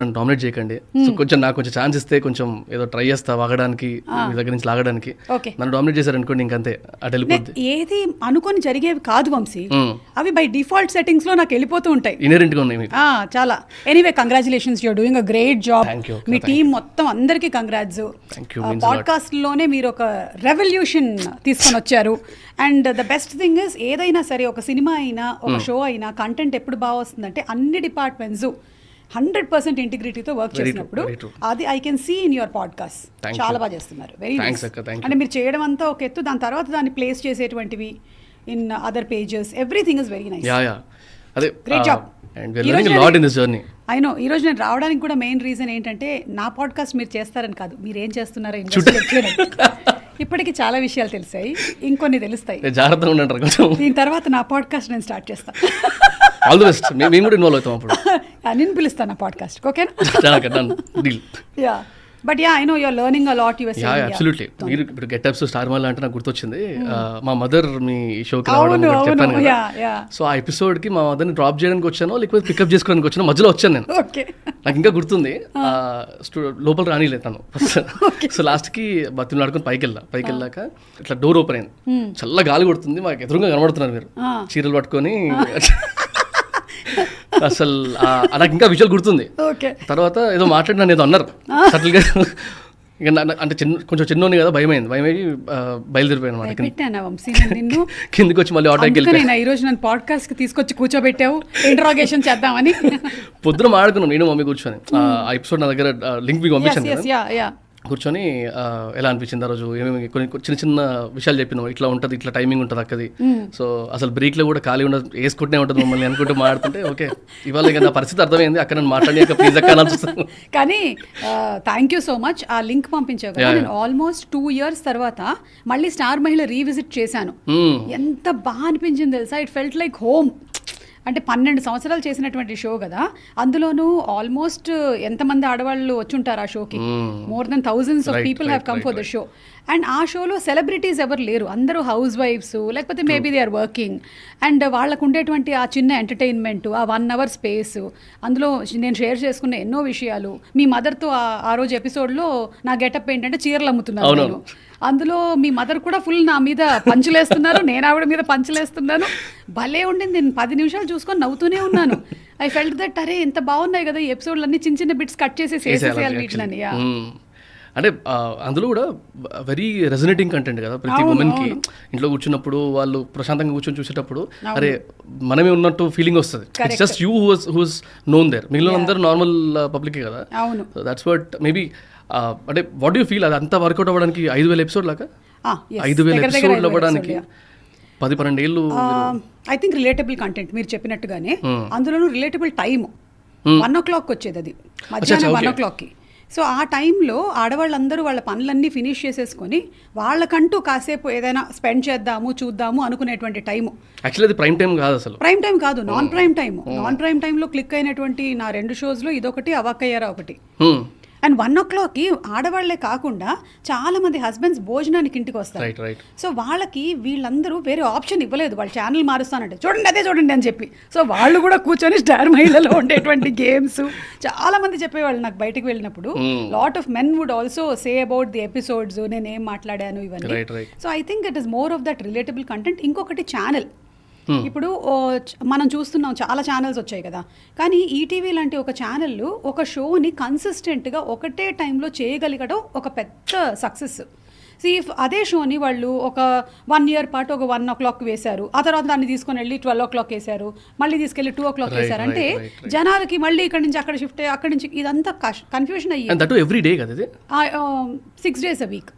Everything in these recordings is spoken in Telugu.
నన్ను డామినేట్ చేయకండి. సో కొంచెం నాకు కొంచెం ఛాన్స్ ఇస్తే కొంచెం ఏదో ట్రై చేస్తా వాగడానికి, మీ దగ్గర నుంచి లాగడానికి. నన్ను డామినేట్ చేశారనుకోండి ఇంకంతే, అటు వెళ్ళిపోద్ది. ఏది అనుకొని జరిగేవి కాదు వంశీ, అవి బై డిఫాల్ట్ సెట్టింగ్స్ లో నాకు వెళ్ళిపోతూ ఉంటాయి. ఇన్హెరెంట్ గా ఉన్నాయి మీకు. చాలా. Anyway congratulations, you're doing a great job. Me team మొత్తం అందరికీ కంగ్రాట్స్. పాడ్కాస్ట్ లోనే మీరు ఒక రెవల్యూషన్ తీసుకొని వచ్చారు. And the best thing is, ఏదైనా సరే ఒక సినిమా అయినా ఒక షో అయినా కంటెంట్ ఎప్పుడు బాగా వస్తుందంటే అన్ని డిపార్ట్మెంట్స్ 100% ఇంటిగ్రిటీతో వర్క్ చేసినప్పుడు. అది I can see in your podcast. చాలా బాగా చేస్తున్నారు. Very nice. అంటే మీరు చేయడం అంతా ఒక ఎత్తు, దాని తర్వాత దాన్ని ప్లేస్ చేసేటువంటివి in other pages, everything is very nice. Great job. అయినో ఈరోజు నేను రావడానికి కూడా మెయిన్ రీజన్ ఏంటంటే నా పాడ్కాస్ట్ మీరు చేస్తారని కాదు, మీరు ఏం చేస్తున్నారో ఇప్పటికి చాలా విషయాలు తెలిసాయి, ఇంకొన్ని తెలుస్తాయి. జాగ్రత్తగా ఉండండి కొంచెం. దీని తర్వాత నా పాడ్కాస్ట్ నేను స్టార్ట్ చేస్తాను. All the best. మేము కూడా ఇన్వాల్వ్ అవుతాం అప్పుడు. నేను పిలుస్తాను నా పాడ్కాస్ట్. ఓకేనా? Yeah. But yeah, I know you're learning a lot. You're saying. Absolutely. మీరు ఇప్పుడు గెటప్స్ స్టార్ మాల్ అంటే నాకు గుర్తొచ్చింది. మా మదర్ మీ షోకి రావడం చెప్పాను కదా. సో ఆ ఎపిసోడ్ కి మా మదర్ని డ్రాప్ చేయడానికి వచ్చానో లేకపోతే పికప్ చేసుకోవడానికి వచ్చానో, మధ్యలో వచ్చాను నేను. నాకు ఇంకా గుర్తుంది. లోపల రానిలేదు తను. సో లాస్ట్ కి బతులు ఆడుకొని పైకి వెళ్ళాక ఇట్లా డోర్ ఓపెన్ అయింది. చల్ల గాలి కొడుతుంది, మాకు ఎదురుగా కనబడుతున్నారు మీరు చీరలు పట్టుకొని. అసలు నాకు ఇంకా విజువల్ గుర్తుంది. తర్వాత ఏదో మాట్లాడి నన్ను ఏదో అన్నారు సటిల్గా. ఇక అంటే కొంచెం చిన్నోని కదా, భయమైంది. భయమయ్యి బయలుదేరిపోయాను అనమాట. కిందికి వచ్చి మళ్ళీ ఆటోకి వెళ్ళిపోయాను. ఈ రోజు నన్ను పాడ్కాస్ట్ కి తీసుకొచ్చి కూర్చోబెట్టావు, ఇంటరాగేషన్ చేద్దామని. పొద్దున మాట్లాడుకున్నాను నేను మమ్మీ కూర్చొని. ఆ ఎపిసోడ్ నా దగ్గర లింక్ మీకు పంపించాను కదా. కూర్చొని ఎలా అనిపించింది ఆ రోజు, ఏమేమి కొన్ని చిన్న చిన్న విషయాలు చెప్పినాం. ఇట్లా ఉంటుంది, ఇట్లా టైమింగ్ ఉంటుంది అక్కది. సో అసలు బ్రేక్లో కూడా ఖాళీ ఉండదు, వేసుకుంటూనే ఉంటుంది మమ్మల్ని అనుకుంటూ మాట్లాడుతుంటే. ఓకే, ఇవాళ ఇక నా పరిస్థితి అర్థమైంది. అక్కడ నన్ను మాట్లాడి ప్లీజ్ అక్క అనిపిస్తుంది. కానీ థ్యాంక్ యూ సో మచ్. ఆ లింక్ పంపించావు కదా, నేను ఆల్మోస్ట్ 2 years తర్వాత మళ్ళీ స్టార్ మహిళ రీవిజిట్ చేశాను. ఎంత బాగా అనిపించింది తెలుసా. It felt like home. అంటే 12 సంవత్సరాలు చేసినటువంటి షో కదా, అందులోనూ ఆల్మోస్ట్ ఎంతమంది ఆడవాళ్ళు వచ్చుంటారు ఆ షోకి. More than thousands of people have come for the show. And ఆ షోలో సెలబ్రిటీస్ ఎవరు లేరు, అందరూ హౌస్ వైఫ్స్, లేకపోతే maybe they are working. And వాళ్ళకు ఉండేటువంటి ఆ చిన్న ఎంటర్టైన్మెంట్, ఆ 1 hour స్పేస్, అందులో నేను షేర్ చేసుకున్న ఎన్నో విషయాలు. మీ మదర్తో ఆ రోజు ఎపిసోడ్లో నా గెటప్ ఏంటంటే చీరలు అమ్ముతున్నాను నేను. అందులో మీ మదర్ కూడా ఫుల్ నా మీద పంచులేస్తున్నారు, నేను ఆవిడ మీద పంచులేస్తున్నాను. భలే ఉండింది. నేను 10 నిమిషాలు చూసుకొని నవ్వుతూనే ఉన్నాను. ఐ ఫెల్ట్ దట్ అరే ఎంత బాగున్నాయి కదా ఈ ఎపిసోడ్లు అన్ని, చిన్న చిన్న బిట్స్ కట్ చేసి వేసేసేయాలి వీటిని. అంటే అందులో కూడా వెరీ రెజనేటింగ్ కంటెంట్ కదా ప్రతి ఉమెన్కి. ఇంట్లో కూర్చున్నప్పుడు వాళ్ళు ప్రశాంతంగా కూర్చొని చూసేటప్పుడు అరే మనమే ఉన్నట్టు ఫీలింగ్ వస్తుంది. It's just you who's known there, మిగిలిన అందరూ నార్మల్ పబ్లికే కదా. So that's what maybe. అంటే వాట్ యూ ఫీల్, అది అంతా వర్కౌట్ అవ్వడానికి 5,000 ఎపిసోడ్ లాగా 5,000 ఎపిసోడ్లు అవ్వడానికి 10-12 ఏళ్ళు. ఐ థింక్ రిలేటబుల్ కంటెంట్ మీరు చెప్పినట్టుగానే, అందులోనూ రిలేటబుల్ టైమ్ 1 o'clock వచ్చేది, అది మధ్యాహ్నం 1 o'clock. సో ఆ టైంలో ఆడవాళ్ళందరూ వాళ్ళ పనులన్నీ ఫినిష్ చేసేసుకొని వాళ్ళకంటూ కాసేపు ఏదైనా స్పెండ్ చేద్దాము చూద్దాము అనుకునేటువంటి టైము. యాక్చువల్లీ అది ప్రైమ్ టైం కాదు, అసలు ప్రైమ్ టైం కాదు, non prime time. Non prime టైంలో క్లిక్ అయినటువంటి నా 2 షోస్లో ఇదొకటి, అవాక్కయ్యారా ఒకటి. అండ్ 1 o'clock ఆడవాళ్లే కాకుండా చాలా మంది హస్బెండ్స్ భోజనానికి ఇంటికి వస్తారు. సో వాళ్ళకి వీళ్ళందరూ వేరే ఆప్షన్ ఇవ్వలేదు, వాళ్ళు ఛానల్ మారుస్తానంటే చూడండి అదే చూడండి అని చెప్పి. సో వాళ్ళు కూడా కూర్చొని స్టార్ మహిళలో ఉండేటువంటి గేమ్స్ చాలా మంది చెప్పేవాళ్ళు నాకు బయటకు వెళ్ళినప్పుడు. Lot of men would also say about the episodes, నేను ఏం మాట్లాడాను ఇవన్నీ. So I think it is more of that relatable content. ఇంకొకటి ఛానల్, ఇప్పుడు మనం చూస్తున్నాం చాలా ఛానల్స్ వచ్చాయి కదా, కానీ ఈటీవీ లాంటి ఒక ఛానల్ ఒక షోని కన్సిస్టెంట్గా ఒకటే టైంలో చేయగలిగడం ఒక పెద్ద సక్సెస్. అదే షోని వాళ్ళు ఒక 1 year పాటు ఒక 1 o'clock వేశారు, ఆ తర్వాత దాన్ని తీసుకొని వెళ్ళి 12 o'clock వేశారు, మళ్ళీ తీసుకెళ్ళి 2 o'clock వేశారు. అంటే జనాలకి మళ్ళీ ఇక్కడి నుంచి అక్కడ షిఫ్ట్ అయ్యి అక్కడి నుంచి ఇదంతా కన్ఫ్యూషన్ అయ్యి 6 days a week.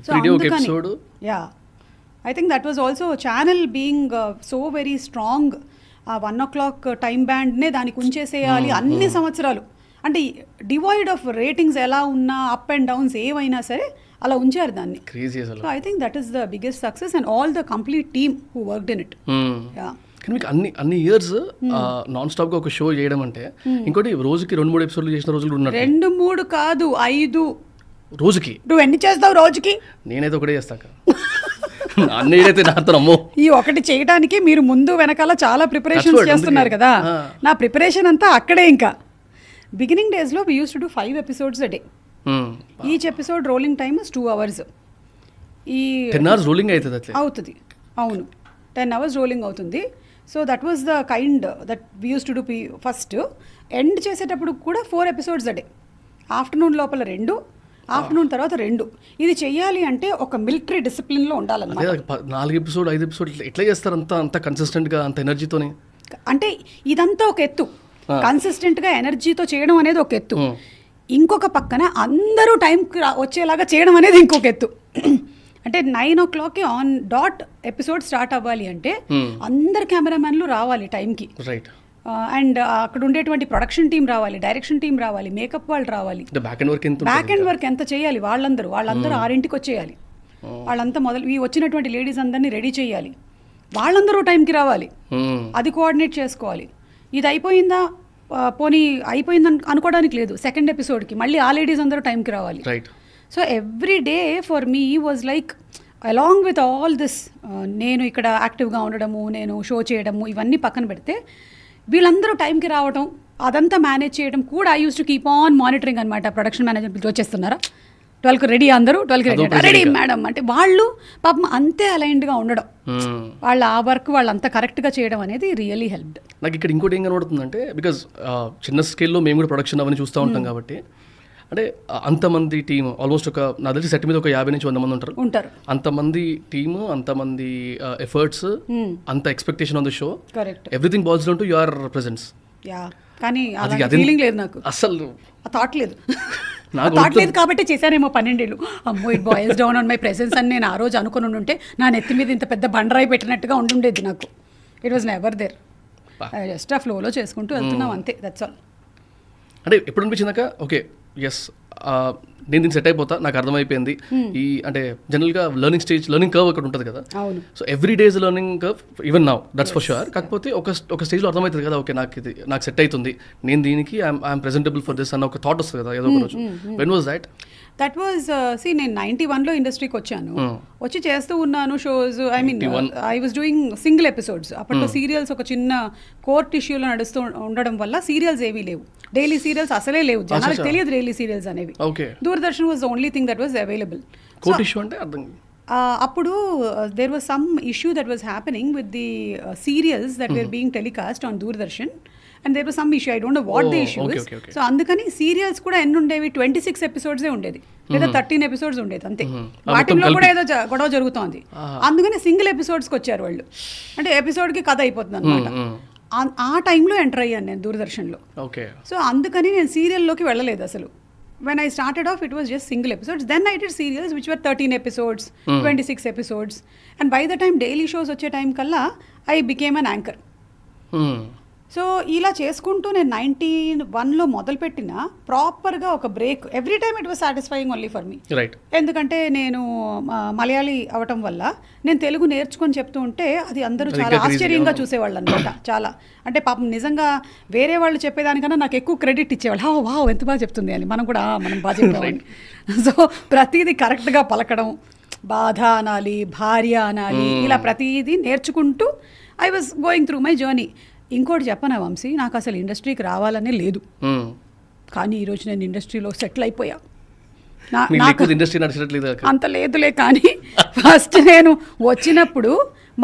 సో అందుకని yeah, I think that was also channel being so very strong. 1 o'clock time బ్యాండ్నే దానికి ఉంచేసేయాలి అన్ని సంవత్సరాలు. అంటే డివైడ్ ఆఫ్ రేటింగ్స్ ఎలా ఉన్నా, అప్ అండ్ డౌన్స్ ఏవైనా సరే అలా ఉంచారు దాన్ని. So I think that is the biggest success and all the complete team who worked in it. కానీ మీకు అన్ని ఇయర్స్ నాన్ స్టాప్ గా ఒక షో చేయడం అంటే, ఇంకోటి రోజుకి 2-3 ఎపిసోడ్లు చేసిన రోజులు ఉన్నారు. 2-3 కాదు, 5 రోజుకి. నువ్వు ఎన్ని చేస్తావు రోజుకి? నేనైతే ఒకటే చేస్తాక. అన్నైతే నాతో ఈ ఒకటి చేయడానికి మీరు ముందు వెనకాల చాలా ప్రిపరేషన్స్ చేస్తున్నారు కదా. నా ప్రిపరేషన్ అంతా అక్కడే. ఇంకా బిగినింగ్ డేస్లో we use to do 5 episodes a day. Each episode rolling time is 2 hours. ఈ 10 hours రోలింగ్ అవుతుంది అవుతుంది, అవును, 10 hours రోలింగ్ అవుతుంది. So that was the kind that we use to do. First end చేసేటప్పుడు కూడా 4 episodes a day. ఆఫ్టర్నూన్ లోపల 2, ఆఫ్టర్నూన్ తర్వాత 2. ఇది చెయ్యాలి అంటే ఒక మిలిటరీ డిసిప్లిన్లో ఉండాలన్నమాట. 4 episode 5 episode ఎట్లా చేస్తారు అంత కన్సిస్టెంట్గా అంత ఎనర్జీతోని? అంటే ఇదంతా ఒక ఎత్తు, కన్సిస్టెంట్గా ఎనర్జీతో చేయడం అనేది ఒక ఎత్తు. ఇంకొక పక్కన అందరూ టైంకి వచ్చేలాగా చేయడం అనేది ఇంకొక ఎత్తు. అంటే 9 o'clock on dot episode start అవ్వాలి అంటే అందరు కెమెరామెన్లు రావాలి టైంకి. రైట్. అండ్ అక్కడ ఉండేటువంటి ప్రొడక్షన్ టీం రావాలి, డైరెక్షన్ టీం రావాలి, మేకప్ వాళ్ళు రావాలి. బ్యాక్ ఎండ్ వర్క్ ఎంత చేయాలి, వాళ్ళందరూ 6ంటికి వచ్చేయాలి. వాళ్ళంతా ఈ వచ్చినటువంటి లేడీస్ అందరినీ రెడీ చేయాలి, వాళ్ళందరూ టైంకి రావాలి, అది కోఆర్డినేట్ చేసుకోవాలి. ఇది అయిపోయిందా, పోనీ అయిపోయిందని అనుకోవడానికి లేదు. సెకండ్ ఎపిసోడ్కి మళ్ళీ ఆ లేడీస్ అందరూ టైంకి రావాలి. So every day for me was like along with all this, నేను ఇక్కడ యాక్టివ్గా ఉండడము, నేను షో చేయడము, ఇవన్నీ పక్కన పెడితే వీళ్ళందరూ టైంకి రావడం, అదంతా మేనేజ్ చేయడం కూడా I use to keep on monitoring అనమాట. ప్రొడక్షన్ మేనేజర్ పిలిచి వచ్చేస్తున్నారా, 12కి రెడీ, అందరూ 12కి రెడీ మేడం అంటే వాళ్ళు పాపం అంతే అలైన్డ్గా ఉండడం, వాళ్ళ ఆ వర్క్ వాళ్ళు అంత కరెక్ట్గా చేయడం అనేది రియలీ హెల్ప్డ్. నాకు ఇక్కడ ఇంకోటి ఏం కనబడుతుందంటే, బికాజ్ చిన్న స్కేల్లో మేము కూడా ప్రొడక్షన్ అవన్నీ చూస్తూ ఉంటాం కాబట్టి, అంటే అంతమంది టీమ్ ఆల్మోస్ట్ నా తెలిసి సెట్ మీద ఒక 50 నుంచి 100 మంది ఉంటారు. అంతమంది టీము, అంతమంది ఎఫర్ట్స్, అంత expectation on the show, correct, everything balls down to your presence. కానీ ఫీలింగ్ లేదు నాకు, అసలు థాట్ లేదు. థాట్ లేదు కాబట్టి చేశానేమో 12 ఏళ్ళు. అమ్మో it boils down on my presence అని నేను ఆ రోజు అనుకుని ఉంటే నా నెత్తి మీద ఇంత పెద్ద బండరాయి పెట్టినట్టుగా ఉండుండేది నాకు. It was never there. Just ఆ ఫ్లోలో చేసుకుంటూ వెళ్తున్నాం అంతే, దట్స్ ఆల్. అంటే ఎప్పుడు అనిపించిందాక ఓకే ఎస్ నేను దీన్ని సెట్ అయిపోతా, నాకు అర్థమైపోయింది. ఈ అంటే జనరల్గా లెర్నింగ్ కర్వ్ అక్కడ ఉంటుంది కదా. So every days learning curve even now, that's for sure. కాకపోతే ఒక స్టేజ్లో అర్థమవుతుంది కదా, ఓకే నాకు సెట్ అవుతుంది, నేను దీనికి ఐఎమ్ ప్రెజెంటబుల్ ఫర్ దిస్ అన్న ఒక థాట్ వస్తుంది కదా ఏదో ఒక రోజు. When was that? That was నేను 91లో ఇండస్ట్రీకి వచ్చాను. వచ్చి చేస్తూ ఉన్నాను shows. I mean I was doing single episodes. అప్పట్లో సీరియల్స్ ఒక చిన్న కోర్ట్ ఇష్యూలో నడుస్తూ ఉండడం వల్ల సీరియల్స్ ఏవీ లేవు, డైలీ సీరియల్స్ అసలే లేవు, జనాలకు తెలియదు డైలీ సీరియల్స్ అనేవి. Doordarshan was the only thing that was available. Court issue అంటే అర్థం అప్పుడు there was some issue that was happening with the serials that were being telecast on Doordarshan. And there was some issue, I don't know what the issue is. So అందుకని సీరియల్స్ కూడా ఎన్ని ఉండేవి, 26 episodes ఉండేది, లేదా 13 episodes ఉండేది అంతే. వాటిలో కూడా ఏదో గొడవ జరుగుతోంది, అందుకని సింగిల్ ఎపిసోడ్స్కి వచ్చారు వాళ్ళు. అంటే ఎపిసోడ్కి కథ అయిపోతుంది అనమాట. ఆ టైంలో ఎంటర్ అయ్యాను నేను దూరదర్శన్లో. సో అందుకని నేను సీరియల్లోకి వెళ్ళలేదు అసలు. When I started off, it was just single episodes. Then I did serials which were 13 episodes, 26 episodes. And by the time daily shows వచ్చే టైం కల్లా I became an anchor. So ఇలా చేసుకుంటూ నేను 91లో మొదలుపెట్టిన ప్రాపర్గా ఒక break. Every time it was satisfying only for me. ఎందుకంటే నేను మలయాళీ అవటం వల్ల నేను తెలుగు నేర్చుకొని చెప్తూ ఉంటే అది అందరూ చాలా ఆశ్చర్యంగా చూసేవాళ్ళు అనమాట. చాలా అంటే పాపం నిజంగా వేరే వాళ్ళు చెప్పేదానికన్నా నాకు ఎక్కువ క్రెడిట్ ఇచ్చేవాళ్ళు. వావ్ ఎంత బాగా చెప్తుంది అని, మనం బాగా చెప్పామని. సో ప్రతిదీ కరెక్ట్గా పలకడం, బాధ అనాలి, భార్య అనాలి, ఇలా ప్రతిదీ నేర్చుకుంటూ I was going through my journey. ఇంకోటి చెప్పనా వంశీ, నాకు అసలు ఇండస్ట్రీకి రావాలనే లేదు, కానీ ఈరోజు నేను ఇండస్ట్రీలో సెటిల్ అయిపోయా. అంత లేదులే, కానీ ఫస్ట్ నేను వచ్చినప్పుడు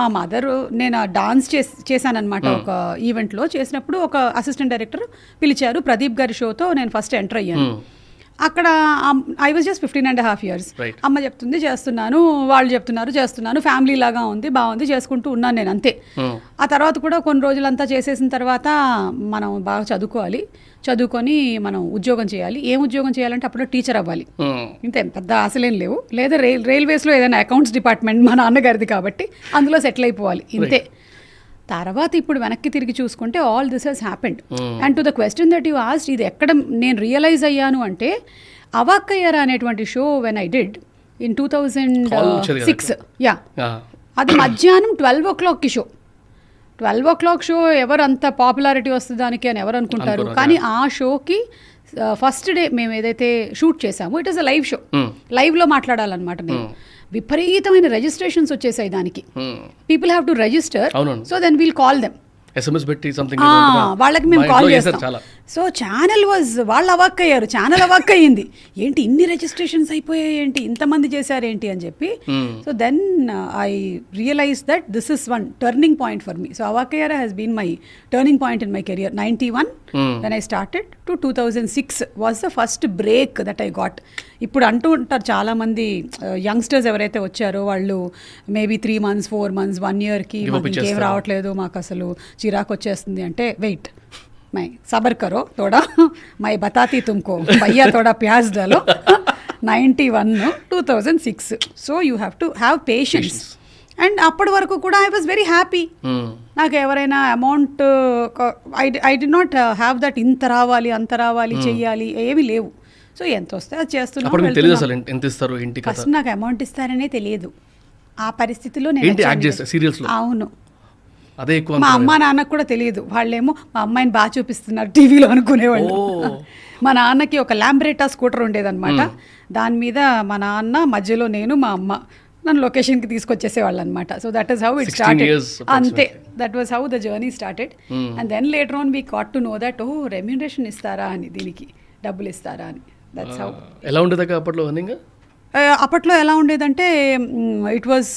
మా మదరు, నేను డాన్స్ చేశానన్నమాట ఒక ఈవెంట్లో. చేసినప్పుడు ఒక అసిస్టెంట్ డైరెక్టర్ పిలిచారు, ప్రదీప్ గారి షోతో నేను ఫస్ట్ ఎంటర్ అయ్యాను. అక్కడ ఐ వాజ్ జస్ట్ 15.5 years. అమ్మ చెప్తుంది చేస్తున్నాను, వాళ్ళు చెప్తున్నారు చేస్తున్నాను, ఫ్యామిలీ లాగా ఉంది, బాగుంది, చేసుకుంటూ ఉన్నాను నేను అంతే. ఆ తర్వాత కూడా కొన్ని రోజులంతా చేసేసిన తర్వాత మనం బాగా చదువుకొని మనం ఉద్యోగం చేయాలి. ఏం ఉద్యోగం చేయాలంటే అప్పుడు టీచర్ అవ్వాలి, ఇంతే, పెద్ద ఆశలేం లేవు. లేదా రైల్వేస్లో ఏదైనా అకౌంట్స్ డిపార్ట్మెంట్ మా నాన్నగారిది కాబట్టి అందులో సెటిల్ అయిపోవాలి, ఇంతే. తర్వాత ఇప్పుడు వెనక్కి తిరిగి చూసుకుంటే all this has happened. And to the question that you asked, ఇది ఎక్కడ నేను రియలైజ్ అయ్యాను అంటే, అవాక్కయ్యారా అనేటువంటి show when I did in 2006, yeah, అది మధ్యాహ్నం 12 o'clock షో. 12 o'clock షో ఎవరు అంత పాపులారిటీ వస్తుంది దానికి అని ఎవరు అనుకుంటారు, కానీ ఆ షోకి ఫస్ట్ డే మేము ఏదైతే షూట్ చేసామో it is a live show. లైవ్లో మాట్లాడాలన్నమాట నేను. విపరీతమైన రిజిస్ట్రేషన్స్ వచ్చేసాయి దానికి. People have to register, so then we'll call them, SMS పెట్టి సంథింగ్ వాళ్ళకి మేము కాల్ చేస్తాం. సో ఛానల్ వాళ్ళు అవాక్కయ్యారు, ఛానల్ అవాక్కయ్యింది, ఏంటి ఇన్ని రిజిస్ట్రేషన్స్ అయిపోయాయి, ఏంటి ఇంతమంది చేశారేంటి అని చెప్పి. So then I realize that this is one turning point for me. So అవాక్కయ్యారా has been my turning point in my career. 91 when I started to 2006 was the first break that I got. ఇప్పుడు అంటూ ఉంటారు చాలామంది యంగ్స్టర్స్ ఎవరైతే వచ్చారో వాళ్ళు మేబీ 3 months 4 months 1 yearకి మాకు ఇంకేం రావట్లేదు, మాకు అసలు చిరాకు వచ్చేస్తుంది అంటే, వెయిట్ मैं सबर करो थोड़ा, मैं बताती तुमको भैया थोड़ा प्याज डालो. 91 2006. So you have to have patience. And అప్పటి వరకు కూడా ఐ వాజ్ వెరీ హ్యాపీ. నాకు ఎవరైనా amount I did not have that ఇంత రావాలి అంత రావాలి చెయ్యాలి ఏమీ లేవు. సో ఎంత వస్తే అది చేస్తున్నాను. ఫస్ట్ నాకు అమౌంట్ ఇస్తారనే తెలియదు ఆ పరిస్థితిలో నేను. అవును, మా అమ్మ నాన్నకు కూడా తెలియదు. వాళ్ళేమో మా అమ్మాయిని బాగా చూపిస్తున్నారు టీవీలో అనుకునేవాళ్ళు. మా నాన్నకి ఒక ల్యాంబ్రేటా స్కూటర్ ఉండేదన్నమాట. దాని మీద మా నాన్న మధ్యలో నేను మా అమ్మ నన్ను లొకేషన్కి తీసుకొచ్చేసేవాళ్ళు అనమాట. So that is how it started. అంతే, that was how the journey started. And then later on we got to know that ఓ రెమ్యూనరేషన్ ఇస్తారా అని, దీనికి డబ్బులు ఇస్తారా అని. That's how. ఎలా ఉండేది అప్పట్లో? అప్పట్లో ఎలా ఉండేదంటే ఇట్ వాజ్